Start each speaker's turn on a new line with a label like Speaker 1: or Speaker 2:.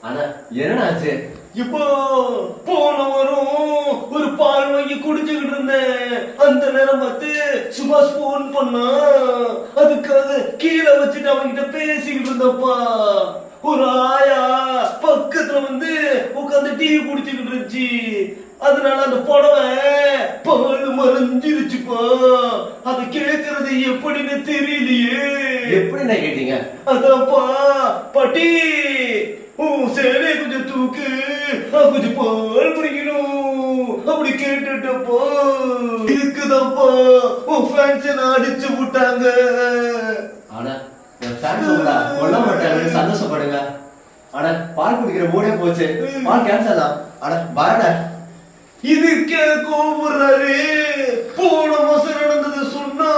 Speaker 1: ஆனா என்னடாச்சு?
Speaker 2: இப்போ போன வாரம் ஒரு பால் வாங்கி குடிச்சுக்கிட்டு இருந்தேன். அந்த நேரம் பார்த்து சுபாஷ் போன் பண்ணா. அதுக்காக கீழே வச்சுட்டு அவன்கிட்ட பேசிக்கிட்டு இருந்தப்பா. ஒரு ஆயா பக்கத்துல வந்து உட்காந்து டீ குடிச்சுக்கிட்டு இருந்துச்சு. அதனால அந்த புடவை பால் மறைஞ்சிருச்சுப்பா. அதை கேட்கறது எப்படின்னு தெரியலையே.
Speaker 1: எப்படி நான் கேட்டீங்க?
Speaker 2: அதான்ப்பா, பாட்டி சேலையை கொஞ்சம் தூக்கு, கொஞ்சம் பால் குடிக்கணும் அப்படி கேட்டுட்டப்பா. இதுக்குதான்ப்பா உன் ஃபேன்ஸ் என்ன அடிச்சு விட்டாங்க.
Speaker 1: ஆனா என் ஃபேன்ஸ் உங்களை கொல்ல மாட்டாங்கன்னு சந்தோஷப்படுங்க. ஆனா பால் குடிக்கிற மூடே போச்சு. பால் கேன்சல் தான். ஆனா பாடா
Speaker 2: இதுக்கே கோபுறாரு. போன மாசம் நடந்தது சொன்னா